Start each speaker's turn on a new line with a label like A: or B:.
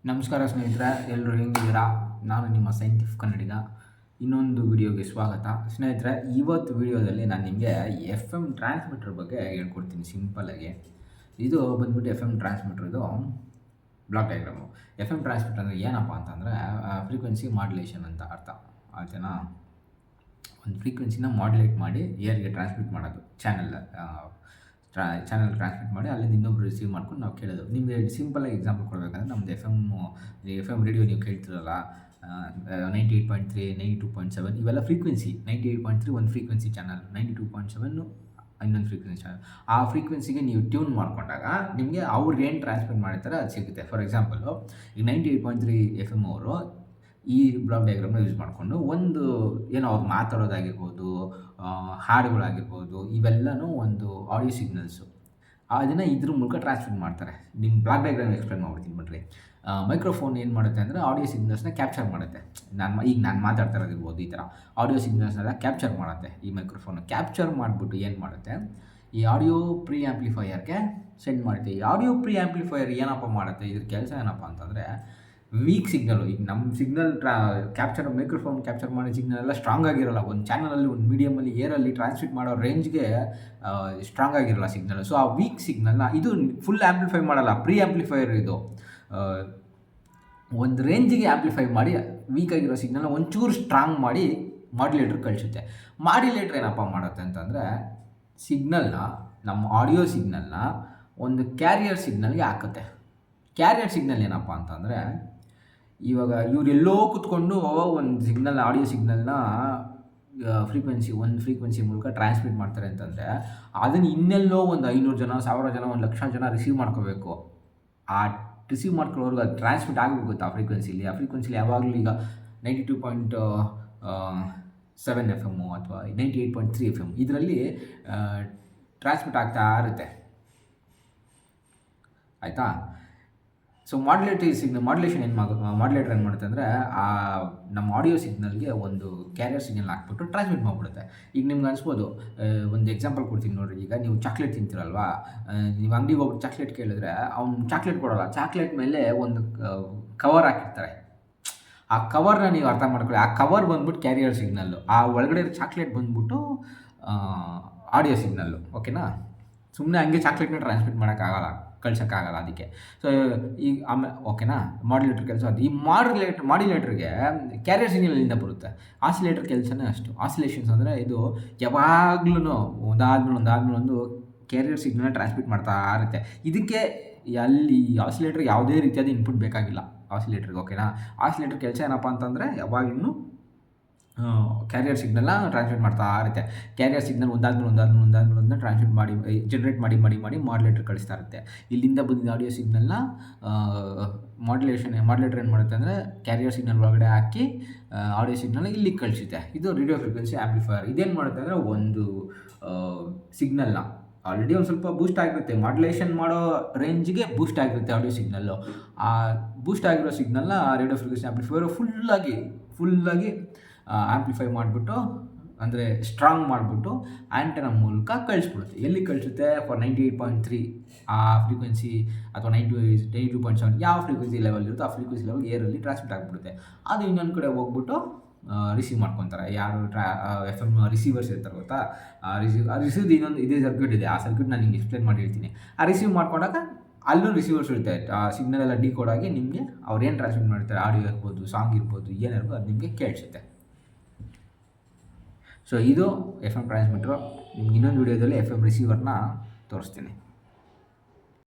A: ನಮಸ್ಕಾರ ಸ್ನೇಹಿತರೆ, ಎಲ್ಲರೂ ಹೆಂಗಿದ್ದೀರಾ? ನಾನು ನಿಮ್ಮ ಸೈಂಟಿಫ್ ಕನ್ನಡಿಗ. ಇನ್ನೊಂದು ವಿಡಿಯೋಗೆ ಸ್ವಾಗತ. ಸ್ನೇಹಿತರೆ, ಇವತ್ತು ವಿಡಿಯೋದಲ್ಲಿ ನಾನು ನಿಮಗೆ ಎಫ್ ಎಮ್ ಟ್ರಾನ್ಸ್ಮಿಟರ್ ಬಗ್ಗೆ ಹೇಳ್ಕೊಡ್ತೀನಿ ಸಿಂಪಲ್ಲಾಗಿ. ಇದು ಬಂದ್ಬಿಟ್ಟು ಎಫ್ ಎಮ್ ಟ್ರಾನ್ಸ್ಮಿಟರ್, ಇದು block diagram. F M transmitter ಅಂದರೆ ಏನಪ್ಪ ಅಂತಂದರೆ ಫ್ರೀಕ್ವೆನ್ಸಿ ಮಾಡ್ಯುಲೇಷನ್ ಅಂತ ಅರ್ಥ ಆಯ್ತೇನಾ. ಒಂದು ಫ್ರೀಕ್ವೆನ್ಸಿನ ಮಾಡ್ಯುಲೇಟ್ ಮಾಡಿ ಏರ್ಗೆ ಟ್ರಾನ್ಸ್ಮಿಟ್ ಮಾಡೋದು, ಚಾನಲ್ ಟ್ರಾನ್ಸ್ಮಿಟ್ ಮಾಡಿ ಅಲ್ಲಿಂದ ಇನ್ನೊಬ್ರು ರಿಸೀವ್ ಮಾಡ್ಕೊಂಡು ನಾವು ಕೇಳೋದು. ನಿಮಗೆ ಸಿಂಪಲಾಗಿ ಎಕ್ಸಾಂಪಲ್ ಕೊಡಬೇಕಂದ್ರೆ ನಮ್ಮದು ಎಫ್ ಎಮ್ ರೇಡಿಯೋ ನೀವು ಕೇಳ್ತಿರಲ್ಲ, 98.3, 92.7 ಇವೆಲ್ಲ ಫ್ರೀಕ್ವೆನ್ಸಿ. 98.3 ಒಂದು ಫ್ರೀಕ್ವೆನ್ಸಿ ಚಾನಲ್, 92.7 ಇನ್ನೊಂದು ಫ್ರೀಕ್ವೆನ್ಸಿ ಚಾನಲ್. ಆ ಫ್ರೀಕ್ವೆನ್ಸಿಗೆ ನೀವು ಟ್ಯೂನ್ ಮಾಡ್ಕೊಂಡಾಗ ನಿಮಗೆ ಅವ್ರು ಏನು ಟ್ರಾನ್ಸ್ಮಿಟ್ ಮಾಡಿರ್ತಾರೆ ಅದು ಸಿಗುತ್ತೆ. ಫಾರ್ ಎಕ್ಸಾಂಪಲು ಈಗ 98.3 ಎಫ್ ಎಮ್ ಅವರು ಈ ಬ್ಲಾಕ್ ಡಯಾಗ್ರಾಮ್ನ ಯೂಸ್ ಮಾಡಿಕೊಂಡು ಒಂದು ಏನೋ ಅವ್ರು ಮಾತಾಡೋದಾಗಿರ್ಬೋದು, ಹಾಡುಗಳಾಗಿರ್ಬೋದು, ಇವೆಲ್ಲನೂ ಒಂದು ಆಡಿಯೋ ಸಿಗ್ನಲ್ಸು, ಅದನ್ನು ಇದ್ರ ಮೂಲಕ ಟ್ರಾನ್ಸ್ಮಿಟ್ ಮಾಡ್ತಾರೆ. ನಿಮ್ಮ ಬ್ಲಾಕ್ ಡಯಾಗ್ರಾಮ್ ಎಕ್ಸ್ಪ್ಲೇನ್ ಮಾಡ್ಬಿಡ್ತೀನಿ ಬನ್ನಿರಿ. ಮೈಕ್ರೋಫೋನ್ ಏನು ಮಾಡುತ್ತೆ ಅಂದರೆ ಆಡಿಯೋ ಸಿಗ್ನಲ್ಸ್ನ ಕ್ಯಾಪ್ಚರ್ ಮಾಡುತ್ತೆ. ನಾನು ಮಾತಾಡ್ತಾ ಇರೋದಿರ್ಬೋದು, ಈ ಥರ ಆಡಿಯೋ ಸಿಗ್ನಲ್ಸ್ನೆಲ್ಲ ಕ್ಯಾಪ್ಚರ್ ಮಾಡುತ್ತೆ. ಈ ಮೈಕ್ರೋಫೋನ್ ಕ್ಯಾಪ್ಚರ್ ಮಾಡಿಬಿಟ್ಟು ಏನು ಮಾಡುತ್ತೆ, ಈ ಆಡಿಯೋ ಪ್ರೀ ಆ್ಯಂಪ್ಲಿಫೈಯರ್ಗೆ ಸೆಂಡ್ ಮಾಡುತ್ತೆ. ಈ ಆಡಿಯೋ ಪ್ರೀ ಆ್ಯಂಪ್ಲಿಫೈಯರ್ ಏನಪ್ಪ ಮಾಡುತ್ತೆ, ಇದ್ರ ಕೆಲಸ ಏನಪ್ಪ ಅಂತಂದರೆ ವೀಕ್ ಸಿಗ್ನಲು. ಈಗ ನಮ್ಮ ಸಿಗ್ನಲ್ ಮೈಕ್ರೋಫೋನ್ ಕ್ಯಾಪ್ಚರ್ ಮಾಡೋ ಸಿಗ್ನಲ್ ಎಲ್ಲ ಸ್ಟ್ರಾಂಗ್ ಆಗಿರೋಲ್ಲ. ಒಂದು ಚಾನಲಲ್ಲಿ, ಒಂದು ಮೀಡಿಯಮಲ್ಲಿ, ಏರಲ್ಲಿ ಟ್ರಾನ್ಸ್ಮಿಟ್ ಮಾಡೋ ರೇಂಜ್ಗೆ ಸ್ಟ್ರಾಂಗ್ ಆಗಿರೋಲ್ಲ ಸಿಗ್ನಲ್. ಸೊ ಆ ವೀಕ್ ಸಿಗ್ನಲ್ನ ಇದು ಫುಲ್ ಆ್ಯಂಪ್ಲಿಫೈ ಮಾಡಲ್ಲ, ಪ್ರೀ ಆ್ಯಂಪ್ಲಿಫೈಯರ್ ಇದು ಒಂದು ರೇಂಜಿಗೆ ಆ್ಯಂಪ್ಲಿಫೈ ಮಾಡಿ ವೀಕ್ ಆಗಿರೋ ಸಿಗ್ನಲ್ನ ಒಂಚೂರು ಸ್ಟ್ರಾಂಗ್ ಮಾಡಿ ಮಾಡ್ಯುಲೇಟ್ರ್ ಕಳಿಸುತ್ತೆ. ಮಾಡ್ಯುಲೇಟ್ರ್ ಏನಪ್ಪ ಮಾಡುತ್ತೆ ಅಂತಂದರೆ ಸಿಗ್ನಲ್ನ, ನಮ್ಮ ಆಡಿಯೋ ಸಿಗ್ನಲ್ನ ಒಂದು ಕ್ಯಾರಿಯರ್ ಸಿಗ್ನಲ್ಗೆ ಹಾಕುತ್ತೆ. ಕ್ಯಾರಿಯರ್ ಸಿಗ್ನಲ್ ಏನಪ್ಪ ಅಂತಂದರೆ, ಇವಾಗ ಇವರೆಲ್ಲೋ ಕೂತ್ಕೊಂಡು ಒಂದು ಸಿಗ್ನಲ್, ಆಡಿಯೋ ಸಿಗ್ನಲ್ನ ಫ್ರೀಕ್ವೆನ್ಸಿ ಮೂಲಕ ಟ್ರಾನ್ಸ್ಮಿಟ್ ಮಾಡ್ತಾರೆ ಅಂತಂದರೆ ಅದನ್ನು ಇನ್ನೆಲ್ಲೋ ಒಂದು 500 ಜನ, 1000 ಜನ, 1,00,000 ಜನ ರಿಸೀವ್ ಮಾಡ್ಕೋಬೇಕು. ಆ ರಿಸೀವ್ ಮಾಡ್ಕೊಳ್ಳೋರ್ಗೆ ಅದು ಟ್ರಾನ್ಸ್ಮಿಟ್ ಆಗಬೇಕು ಆ ಫ್ರೀಕ್ವೆನ್ಸಿಲಿ. ಆ ಫ್ರೀಕ್ವೆನ್ಸಿಲಿ ಯಾವಾಗಲೂ ಈಗ 92.7 ಎಫ್ ಎಮ್ಮು ಅಥವಾ 98.3 ಎಫ್ ಎಮ್ ಇದರಲ್ಲಿ ಟ್ರಾನ್ಸ್ಮಿಟ್ ಆಗ್ತಾ ಇರುತ್ತೆ. ಆಯಿತಾ? ಸೊ ಮಾಡ್ಯುಲೇಟರ್ ಏನು ಮಾಡುತ್ತೆ ಅಂದರೆ ನಮ್ಮ ಆಡಿಯೋ ಸಿಗ್ನಲ್ಗೆ ಒಂದು ಕ್ಯಾರಿಯರ್ ಸಿಗ್ನಲ್ ಹಾಕ್ಬಿಟ್ಟು ಟ್ರಾನ್ಸ್ಮಿಟ್ ಮಾಡಿಬಿಡುತ್ತೆ. ಈಗ ನಿಮ್ಗೆ ಅನಿಸ್ಬೋದು, ಒಂದು ಎಕ್ಸಾಂಪಲ್ ಕೊಡ್ತೀನಿ ನೋಡಿರಿ. ಈಗ ನೀವು ಚಾಕ್ಲೇಟ್ ತಿಂತೀರಲ್ವಾ, ನೀವು ಅಂಗಡಿಗೆ ಹೋಗ್ಬಿಟ್ಟು ಚಾಕ್ಲೇಟ್ ಕೇಳಿದ್ರೆ ಅವ್ನು ಚಾಕ್ಲೇಟ್ ಕೊಡೋಲ್ಲ. ಚಾಕ್ಲೇಟ್ ಮೇಲೆ ಒಂದು ಕವರ್ ಹಾಕಿರ್ತಾರೆ. ಆ ಕವರ್ನ ನೀವು ಅರ್ಥ ಮಾಡ್ಕೊಳ್ಳಿ. ಆ ಕವರ್ ಬಂದ್ಬಿಟ್ಟು ಕ್ಯಾರಿಯರ್ ಸಿಗ್ನಲ್ಲು, ಆ ಒಳಗಡೆ ಚಾಕ್ಲೇಟ್ ಬಂದ್ಬಿಟ್ಟು ಆಡಿಯೋ ಸಿಗ್ನಲ್ಲು. ಓಕೆನಾ? ಸುಮ್ಮನೆ ಹಂಗೆ ಚಾಕ್ಲೇಟ್ನ ಟ್ರಾನ್ಸ್ಮಿಟ್ ಮಾಡೋಕ್ಕಾಗಲ್ಲ, ಕಳ್ಸೋಕ್ಕಾಗಲ್ಲ. ಅದಕ್ಕೆ ಸೊ ಈಗ ಆಮೇಲೆ ಓಕೆನಾ, ಮಾಡ್ಯುಲೇಟ್ರ್ ಕೆಲಸ ಅದು. ಈ ಮಾಡ್ಯುಲೇಟ್ರಿಗೆ ಕ್ಯಾರಿಯರ್ ಸಿಗ್ನಲಿಂದ ಬರುತ್ತೆ. ಆಸಿಲೇಟರ್ ಕೆಲಸನೇ ಅಷ್ಟು. ಆಸಿಲೇಷನ್ಸ್ ಅಂದರೆ ಇದು ಯಾವಾಗ್ಲೂ ಒಂದಾದ್ಮೇಲೆ ಒಂದು ಕ್ಯಾರಿಯರ್ ಸಿಗ್ನಲ್ನ ಟ್ರಾನ್ಸ್ಮಿಟ್ ಮಾಡ್ತಾ ಇರುತ್ತೆ. ಇದಕ್ಕೆ ಅಲ್ಲಿ ಆಸಿಲೇಟ್ರಿಗೆ ಯಾವುದೇ ರೀತಿಯಾದ ಇನ್ಪುಟ್ ಬೇಕಾಗಿಲ್ಲ ಆಸಿಲೇಟ್ರಿಗೆ. ಓಕೆನಾ? ಆಸಿಲೇಟರ್ ಕೆಲಸ ಏನಪ್ಪ ಅಂತಂದರೆ ಯಾವಾಗಲೂ ಕ್ಯಾರಿಯರ್ ಸಿಗ್ನಲ್ನ ಟ್ರಾನ್ಸ್ಮಿಟ್ ಮಾಡ್ತಾ ಇರುತ್ತೆ. ಕ್ಯಾರಿಯರ್ ಸಿಗ್ನಲ್ ಒಂದಾದ್ಮೇಲೆ ಟ್ರಾನ್ಸ್ಮಿಟ್ ಮಾಡಿ ಜನ್ರೇಟ್ ಮಾಡಿ ಮಾಡ್ಯುಲೇಟ್ರ್ ಕಳಿಸ್ತಾ ಇರುತ್ತೆ. ಇಲ್ಲಿಂದ ಬಂದಿದ್ದ ಆಡಿಯೋ ಸಿಗ್ನಲ್ನ ಮಾಡ್ಯುಲೇಟ್ರ್ ಏನು ಮಾಡುತ್ತೆ ಅಂದರೆ ಕ್ಯಾರಿಯರ್ ಸಿಗ್ನಲ್ ಒಳಗಡೆ ಹಾಕಿ ಆಡಿಯೋ ಸಿಗ್ನಲ್ನ ಇಲ್ಲಿಗೆ ಕಳಿಸುತ್ತೆ. ಇದು ರೇಡಿಯೋ ಫ್ರೀಕ್ವೆನ್ಸಿ ಆ್ಯಂಪ್ಲಿಫೈಯರ್. ಇದೇನು ಮಾಡುತ್ತೆ ಅಂದರೆ ಒಂದು ಸಿಗ್ನಲ್ನ ಆಲ್ರೆಡಿ ಒಂದು ಸ್ವಲ್ಪ ಬೂಸ್ಟ್ ಆಗಿರುತ್ತೆ, ಮಾಡ್ಯುಲೇಷನ್ ಮಾಡೋ ರೇಂಜ್ಗೆ ಬೂಸ್ಟ್ ಆಗಿರುತ್ತೆ ಆಡಿಯೋ ಸಿಗ್ನಲ್ಲು. ಆ ಬೂಸ್ಟ್ ಆಗಿರೋ ಸಿಗ್ನಲ್ನ ರೇಡಿಯೋ ಫ್ರೀಕ್ವೆನ್ಸಿ ಆ್ಯಂಪ್ಲಿಫೈಯರ್ ಫುಲ್ಲಾಗಿ ಆ್ಯಂಪ್ಲಿಫೈ ಮಾಡಿಬಿಟ್ಟು, ಅಂದರೆ ಸ್ಟ್ರಾಂಗ್ ಮಾಡಿಬಿಟ್ಟು ಆ್ಯಂಟೆನಾ ಮೂಲಕ ಕಳಿಸ್ಬಿಡುತ್ತೆ. ಎಲ್ಲಿ ಕಳಿಸುತ್ತೆ? ಫಾರ್ 98.3 ಆ ಫ್ರೀಕ್ವೆನ್ಸಿ ಅಥವಾ 92.7 ಯಾವ ಫ್ರೀಕ್ವೆನ್ಸಿ ಲೆವೆಲ್ ಇರುತ್ತೋ ಆ ಫ್ರೀಕ್ವೆನ್ಸಿ ಲೆವೆಲ್ ಏರಲ್ಲಿ ಟ್ರಾನ್ಸ್ಮಿಟ್ ಆಗಿಬಿಡುತ್ತೆ. ಅದು ಇನ್ನೊಂದು ಕಡೆ ಹೋಗ್ಬಿಟ್ಟು ರಿಸೀವ್ ಮಾಡ್ಕೊತಾರೆ. ಯಾರು ಎಫ್ ಎಮ್ ರಿಸೀವರ್ಸ್ ಇರ್ತಾರೆ ಗೊತ್ತಾ, ರಿಸೀವ್ದು ಇದೇ ಸರ್ಕ್ಯೂಟ್ ಇದೆ. ಆ ಸರ್ಕ್ಯೂಟ್ ನಾನು ನಿಮ್ಗೆ ಎಕ್ಸ್ಪ್ಲೇನ್ ಮಾಡಿ ಹೇಳ್ತೀನಿ. ಆ ರಿಸೀವ್ ಮಾಡ್ಕೊಂಡಾಗ ಅಲ್ಲೂ ರಿಸೀವರ್ಸ್ ಇರುತ್ತೆ. ಆ ಸಿಗ್ನಲ್ ಎಲ್ಲ ಡಿಕೋಡ್ ಆಗಿ ನಿಮಗೆ ಅವ್ರು ಏನು ಟ್ರಾನ್ಸ್ಮಿಟ್ ಮಾಡ್ತಾರೆ, ಆಡಿಯೋ ಇರ್ಬೋದು, ಸಾಂಗ್ ಇರ್ಬೋದು, ಏನಿರ್ಬೋದು ಅದು ನಿಮಗೆ ಕೇಳಿಸುತ್ತೆ. ಸೊ ಇದು ಎಫ್ ಎಮ್ ಟ್ರಾನ್ಸ್ಮಿಟ್ರು. ನಿಮ್ಗೆ ಇನ್ನೊಂದು ವೀಡಿಯೋದಲ್ಲಿ ಎಫ್ ಎಮ್ ರಿಸೀವರ್ನ ತೋರಿಸ್ತೀನಿ.